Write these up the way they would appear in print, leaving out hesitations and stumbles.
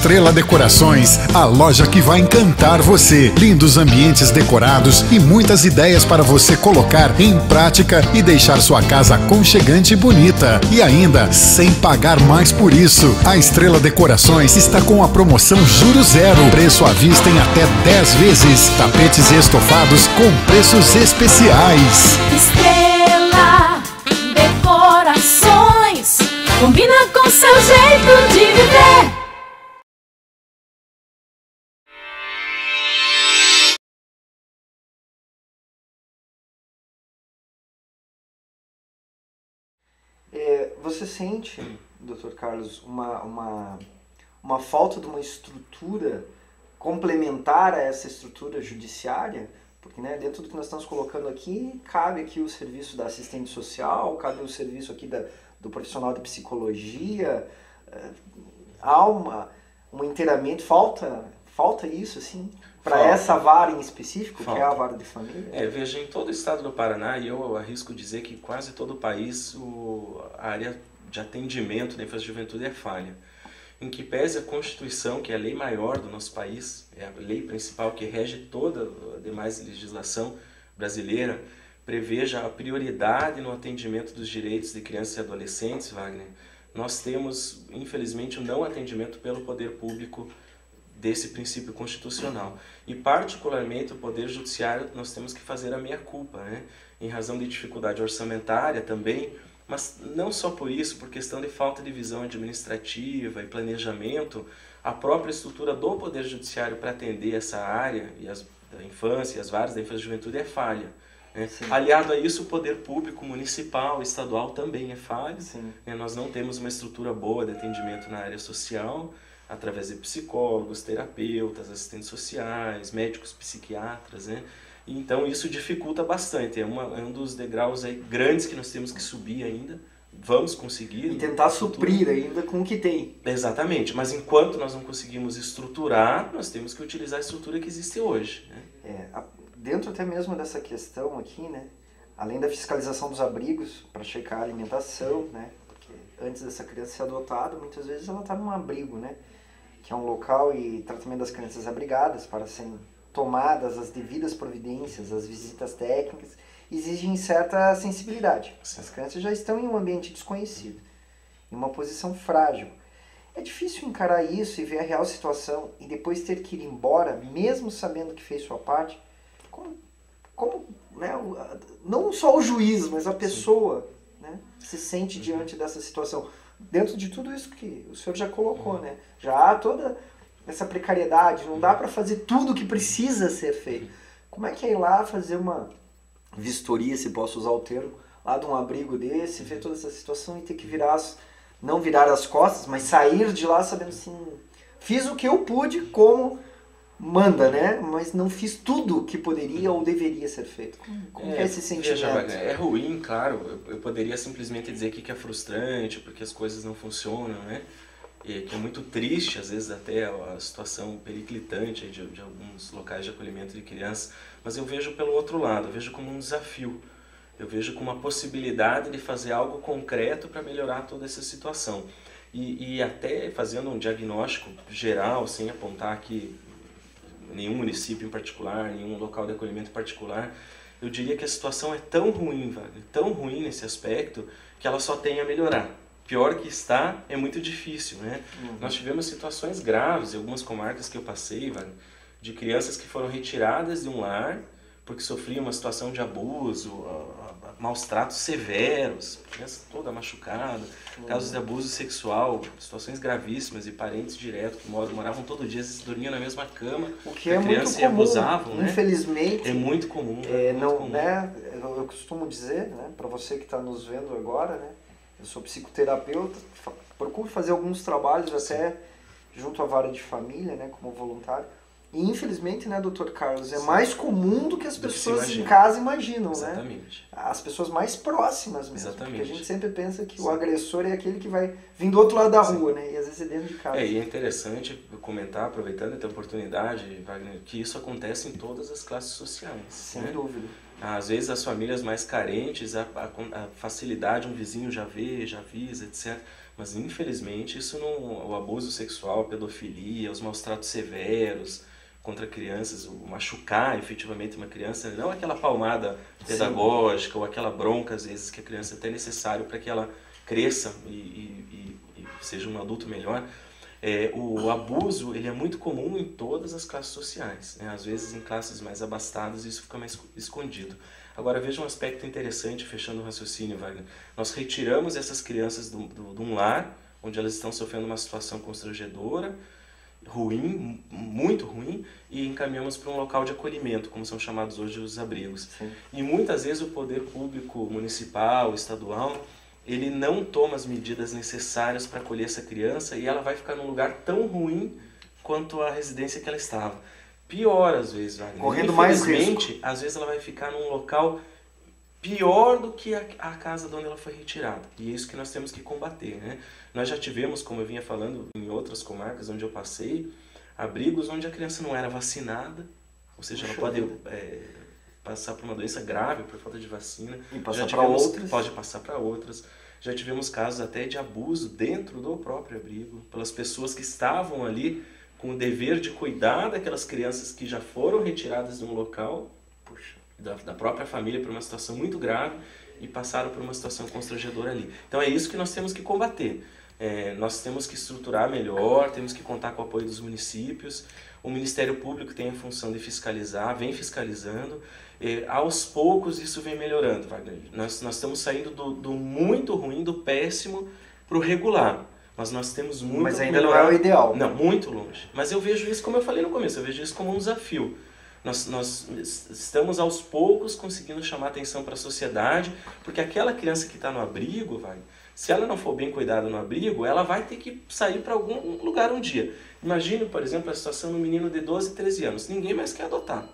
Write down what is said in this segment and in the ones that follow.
Estrela Decorações, a loja que vai encantar você. Lindos ambientes decorados e muitas ideias para você colocar em prática e deixar sua casa aconchegante e bonita. E ainda, sem pagar mais por isso. A Estrela Decorações está com a promoção Juro Zero. Preço à vista em até 10 vezes. Tapetes e estofados com preços especiais. Estrela Decorações, combina com seu jeito de viver. Você sente, Dr. Carlos, uma falta de uma estrutura complementar a essa estrutura judiciária? Porque, né, dentro do que nós estamos colocando aqui, cabe aqui o serviço da assistente social, cabe o serviço aqui do profissional de psicologia, há um inteiramento, falta isso, assim, para essa vara em específico, que é a vara de família? Veja, em todo o estado do Paraná, e eu arrisco dizer que quase todo o país, a área de atendimento da infância e juventude é falha. Em que pese a Constituição, que é a lei maior do nosso país, é a lei principal que rege toda a demais legislação brasileira, preveja a prioridade no atendimento dos direitos de crianças e adolescentes, Wagner, nós temos, infelizmente, um não atendimento pelo poder público desse princípio constitucional. E, particularmente, o Poder Judiciário, nós temos que fazer a meia-culpa, né? Em razão de dificuldade orçamentária também, mas não só por isso, por questão de falta de visão administrativa e planejamento, a própria estrutura do Poder Judiciário para atender essa área, da infância, e as varas da infância e juventude é falha. Né? Aliado a isso, o poder público municipal, estadual também é falho. Né? Nós não temos uma estrutura boa de atendimento na área social, através de psicólogos, terapeutas, assistentes sociais, médicos psiquiatras, né? Então isso dificulta bastante, é um dos degraus aí grandes que nós temos que subir ainda, vamos conseguir. E tentar suprir ainda com o que tem. Exatamente, mas enquanto nós não conseguimos estruturar, nós temos que utilizar a estrutura que existe hoje. Né? Dentro até mesmo dessa questão aqui, né? Além da fiscalização dos abrigos, para checar a alimentação, né? Porque antes dessa criança ser adotada, muitas vezes ela está num abrigo, né? Que é um local e tratamento das crianças abrigadas para serem tomadas as devidas providências, as visitas técnicas, exigem certa sensibilidade. As crianças já estão em um ambiente desconhecido, em uma posição frágil. É difícil encarar isso e ver a real situação e depois ter que ir embora, mesmo sabendo que fez sua parte. Como né, não só o juiz, mas a pessoa, né, se sente diante dessa situação. Dentro de tudo isso que o senhor já colocou, né? Já há toda essa precariedade, não dá para fazer tudo o que precisa ser feito. Como é que é ir lá fazer uma vistoria, se posso usar o termo, lá de um abrigo desse, ver toda essa situação e ter que não virar as costas, mas sair de lá sabendo assim, fiz o que eu pude como manda, né? Mas não fiz tudo o que poderia ou deveria ser feito. Como é esse sentimento? É ruim, claro. Eu poderia simplesmente dizer que é frustrante, porque as coisas não funcionam, né? E que é muito triste, às vezes até a situação periclitante de alguns locais de acolhimento de crianças. Mas eu vejo pelo outro lado, eu vejo como um desafio. Eu vejo como uma possibilidade de fazer algo concreto para melhorar toda essa situação. E até fazendo um diagnóstico geral, sem apontar aqui nenhum município em particular, nenhum local de acolhimento em particular, eu diria que a situação é tão ruim, Wagner, tão ruim nesse aspecto, que ela só tem a melhorar. Pior que está, é muito difícil, né? Nós tivemos situações graves em algumas comarcas que eu passei, Wagner, de crianças que foram retiradas de um lar porque sofriam uma situação de abuso, maus tratos severos, criança toda machucada, casos de abuso sexual, situações gravíssimas e parentes diretos que moravam todo dia, dormiam na mesma cama, o que é muito comum, e abusavam, né? Infelizmente. É muito comum. Né? Eu costumo dizer, né, para você que está nos vendo agora, né, eu sou psicoterapeuta, procuro fazer alguns trabalhos até junto à vara de família, né, como voluntário. E infelizmente, né, Dr. Carlos, é mais comum do que as pessoas em casa imaginam, Exatamente. Né? As pessoas mais próximas mesmo. Exatamente. Porque a gente sempre pensa que o agressor é aquele que vai vir do outro lado da rua, né? E às vezes é dentro de casa. E é interessante comentar, aproveitando a oportunidade, Wagner, que isso acontece em todas as classes sociais. Sem né? dúvida. Às vezes as famílias mais carentes, a facilidade, um vizinho já vê, já avisa, etc. Mas infelizmente isso não, o abuso sexual, a pedofilia, os maus tratos severos contra crianças, o machucar efetivamente uma criança, não aquela palmada pedagógica ou aquela bronca às vezes que a criança até é necessário para que ela cresça e seja um adulto melhor. O abuso ele é muito comum em todas as classes sociais, né? Às vezes em classes mais abastadas isso fica mais escondido. Agora veja um aspecto interessante, fechando o raciocínio, Wagner. Nós retiramos essas crianças de um lar, onde elas estão sofrendo uma situação constrangedora, ruim, muito ruim, e encaminhamos para um local de acolhimento, como são chamados hoje os abrigos. Sim. E muitas vezes o poder público municipal, estadual, ele não toma as medidas necessárias para acolher essa criança e ela vai ficar num lugar tão ruim quanto a residência que ela estava. Pior às vezes, Wagner. Correndo mais risco. Às vezes ela vai ficar num local pior do que a casa de onde ela foi retirada. E é isso que nós temos que combater, né? Nós já tivemos, como eu vinha falando em outras comarcas onde eu passei, abrigos onde a criança não era vacinada, ou seja, ela pode passar por uma doença grave por falta de vacina. E passar para outras. Pode passar para outras. Já tivemos casos até de abuso dentro do próprio abrigo, pelas pessoas que estavam ali com o dever de cuidar daquelas crianças que já foram retiradas de um local, da própria família, por uma situação muito grave e passaram por uma situação constrangedora ali. Então é isso que nós temos que combater. Nós temos que estruturar melhor, temos que contar com o apoio dos municípios. O Ministério Público tem a função de fiscalizar, vem fiscalizando. Aos poucos isso vem melhorando, Wagner. Nós estamos saindo do muito ruim, do péssimo, para o regular. Mas nós temos muito... Mas ainda não é o ideal. Não, muito longe. Mas eu vejo isso, como eu falei no começo, eu vejo isso como um desafio. Nós estamos aos poucos conseguindo chamar atenção para a sociedade, porque aquela criança que está no abrigo, Wagner, se ela não for bem cuidada no abrigo, ela vai ter que sair para algum lugar um dia. Imagine, por exemplo, a situação do menino de 12, 13 anos. Ninguém mais quer adotar.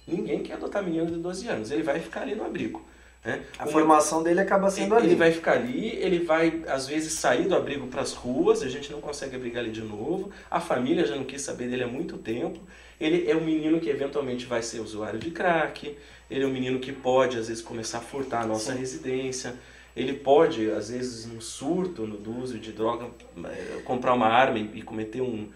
Ninguém quer adotar menino de 12 anos. Ele vai ficar ali no abrigo. Né? A formação dele acaba sendo ali. Ele vai ficar ali, ele vai, às vezes, sair do abrigo para as ruas, a gente não consegue abrigar ele de novo. A família já não quis saber dele há muito tempo. Ele é um menino que eventualmente vai ser usuário de crack. Ele é um menino que pode, às vezes, começar a furtar a nossa residência. Ele pode, às vezes, num surto do uso de droga, comprar uma arma e cometer um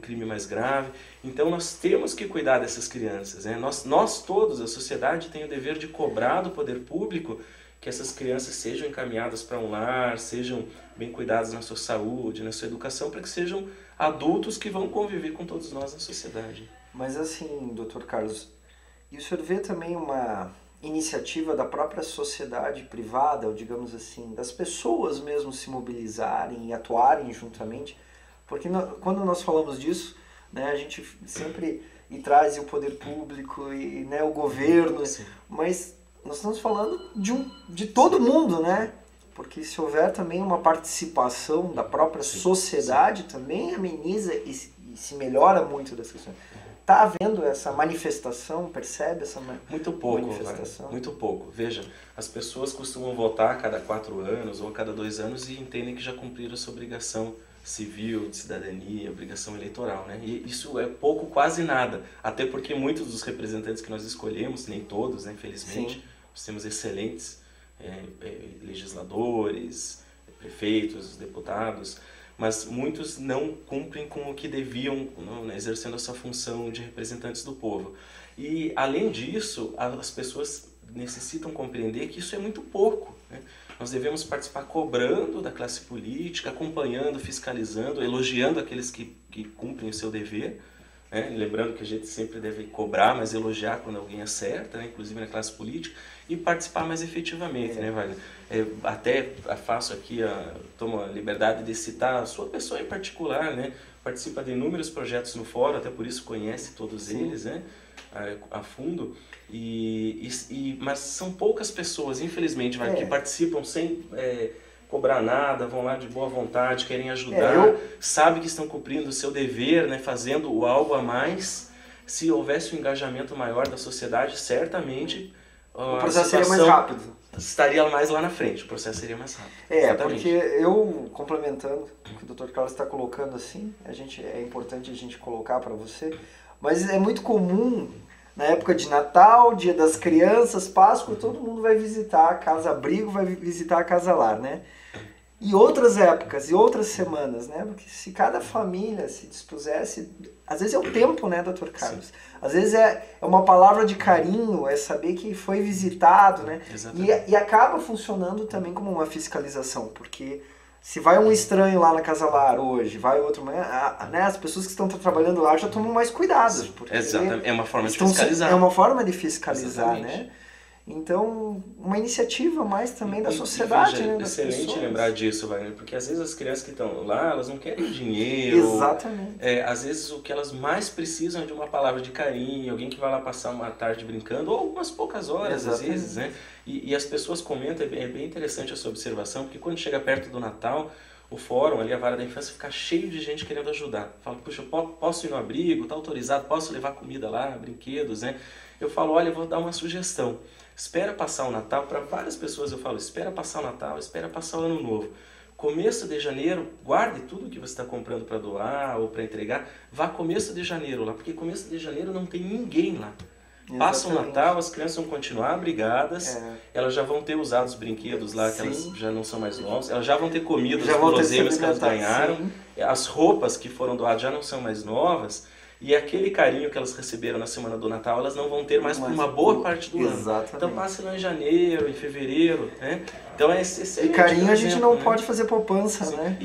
crime mais grave. Então nós temos que cuidar dessas crianças, né? Nós todos, a sociedade, tem o dever de cobrar do poder público que essas crianças sejam encaminhadas para um lar, sejam bem cuidadas na sua saúde, na sua educação, para que sejam adultos que vão conviver com todos nós na sociedade. Mas assim, Dr. Carlos, e o senhor vê também uma iniciativa da própria sociedade privada, ou digamos assim, das pessoas mesmo se mobilizarem e atuarem juntamente? Porque quando nós falamos disso, né, a gente sempre traz o poder público e, né, o governo, mas nós estamos falando de todo mundo, né? Porque se houver também uma participação da própria sociedade, também ameniza e se melhora muito das questões. Está havendo essa manifestação, percebe essa manifestação? Muito pouco. Veja, as pessoas costumam votar a cada 4 anos ou a cada 2 anos e entendem que já cumpriram sua obrigação civil, de cidadania, obrigação eleitoral, né? E isso é pouco, quase nada. Até porque muitos dos representantes que nós escolhemos, nem todos, né, infelizmente, nós temos excelentes legisladores, prefeitos, deputados, mas muitos não cumprem com o que deviam, né, exercendo essa função de representantes do povo. E, além disso, as pessoas necessitam compreender que isso é muito pouco, né? Nós devemos participar cobrando da classe política, acompanhando, fiscalizando, elogiando aqueles que cumprem o seu dever, né? Lembrando que a gente sempre deve cobrar, mas elogiar quando alguém acerta, né? Inclusive na classe política, e participar mais efetivamente, né, Wagner? Até faço aqui, tomo a liberdade de citar a sua pessoa em particular, né? Participa de inúmeros projetos no fórum, até por isso conhece todos eles, né? A fundo, mas são poucas pessoas, infelizmente, que participam sem cobrar nada, vão lá de boa vontade, querem ajudar, sabem que estão cumprindo o seu dever, né, fazendo algo a mais. Se houvesse um engajamento maior da sociedade, certamente o processo seria mais rápido. Estaria mais lá na frente, o processo seria mais rápido. Porque eu, complementando o que o Dr. Carlos está colocando assim, é importante a gente colocar para você, mas é muito comum na época de Natal, Dia das Crianças, Páscoa, todo mundo vai visitar a Casa Abrigo, vai visitar a Casa Lar, né? E outras épocas, e outras semanas, né? Porque se cada família se dispusesse... Às vezes é o tempo, né, Dr. Carlos? Sim. Às vezes é uma palavra de carinho, é saber que foi visitado, né? E acaba funcionando também como uma fiscalização, porque se vai um estranho lá na Casa Lar hoje, vai outro amanhã, né, as pessoas que estão trabalhando lá já tomam mais cuidado. Exatamente, é uma forma de fiscalizar. É uma forma de fiscalizar, né? Então, uma iniciativa mais também da sociedade, veja, né? Excelente lembrar disso, Wagner, porque às vezes as crianças que estão lá, elas não querem dinheiro. Exatamente. Às vezes o que elas mais precisam é de uma palavra de carinho, alguém que vai lá passar uma tarde brincando, ou algumas poucas horas, às vezes, né? E as pessoas comentam, é bem interessante essa observação, porque quando chega perto do Natal, o fórum, ali a vara da infância, fica cheio de gente querendo ajudar. Fala, puxa, posso ir no abrigo, está autorizado, posso levar comida lá, brinquedos, né? Eu falo, olha, eu vou dar uma sugestão. Espera passar o Natal, para várias pessoas eu falo, espera passar o Natal, espera passar o Ano Novo. Começo de janeiro, guarde tudo que você está comprando para doar ou para entregar, vá começo de janeiro lá, porque começo de janeiro não tem ninguém lá. Exatamente. Passa o Natal, as crianças vão continuar abrigadas, elas já vão ter usado os brinquedos lá, que elas já não são mais novos, elas já vão ter comido os guloseimas que elas ganharam, as roupas que foram doadas já não são mais novas, e aquele carinho que elas receberam na semana do Natal, elas não vão ter mais por uma boa parte do ano. Então passe lá em janeiro, em fevereiro, né? Então é excelente. E carinho a gente não pode fazer poupança, né?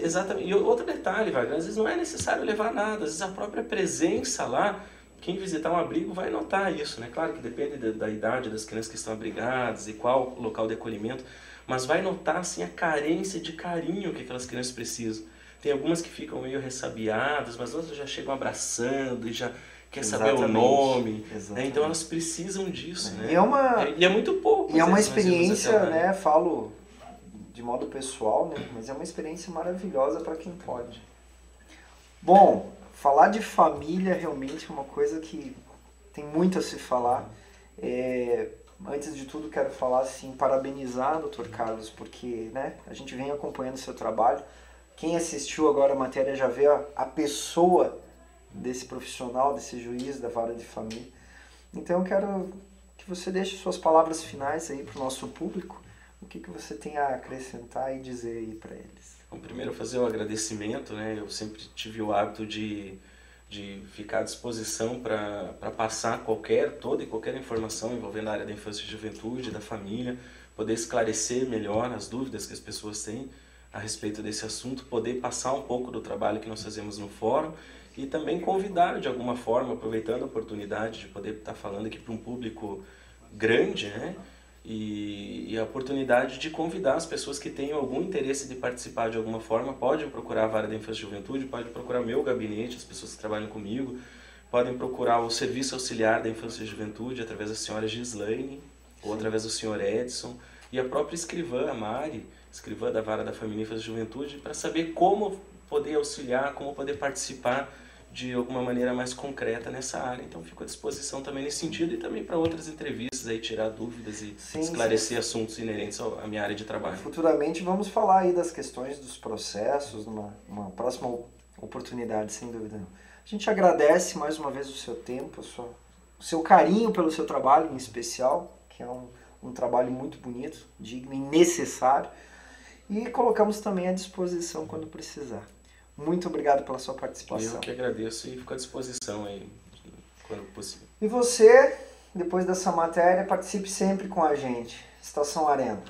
Exatamente. E outro detalhe, Wagner, às vezes não é necessário levar nada, às vezes a própria presença lá, quem visitar um abrigo vai notar isso, né? Claro que depende da idade das crianças que estão abrigadas e qual o local de acolhimento, mas vai notar assim a carência de carinho que aquelas crianças precisam. Tem algumas que ficam meio ressabiadas, mas outras já chegam abraçando e já quer saber o nome. Né? Então elas precisam disso. Né? E é muito pouco. E é uma experiência, né? Falo de modo pessoal, né? Mas é uma experiência maravilhosa para quem pode. Bom, falar de família realmente é uma coisa que tem muito a se falar. Antes de tudo, quero falar assim, parabenizar o Dr. Carlos, porque né, a gente vem acompanhando o seu trabalho. Quem assistiu agora a matéria já vê a pessoa desse profissional, desse juiz da vara de família. Então eu quero que você deixe suas palavras finais aí para o nosso público. O que você tem a acrescentar e dizer aí para eles? Bom, primeiro fazer o agradecimento, né? Eu sempre tive o hábito de ficar à disposição para passar toda e qualquer informação envolvendo a área da infância e juventude, da família, poder esclarecer melhor as dúvidas que as pessoas têm a respeito desse assunto, poder passar um pouco do trabalho que nós fazemos no fórum e também convidar de alguma forma, aproveitando a oportunidade de poder estar falando aqui para um público grande, né? E a oportunidade de convidar as pessoas que tenham algum interesse de participar de alguma forma, podem procurar a Vara da Infância e Juventude, podem procurar meu gabinete, as pessoas que trabalham comigo, podem procurar o Serviço Auxiliar da Infância e Juventude através da senhora Gislaine ou através do senhor Edson e a própria escrivã, a Mari, escrivã da Vara da Família, Infância e Juventude, para saber como poder auxiliar, como poder participar de alguma maneira mais concreta nessa área. Então fico à disposição também nesse sentido e também para outras entrevistas, aí, tirar dúvidas e esclarecer assuntos inerentes à minha área de trabalho. Futuramente vamos falar aí das questões dos processos, numa próxima oportunidade, sem dúvida. A gente agradece mais uma vez o seu tempo, o seu carinho pelo seu trabalho em especial, que é um trabalho muito bonito, digno e necessário. E colocamos também à disposição quando precisar. Muito obrigado pela sua participação. Eu que agradeço e fico à disposição aí, quando possível. E você, depois dessa matéria, participe sempre com a gente. Estação Arena.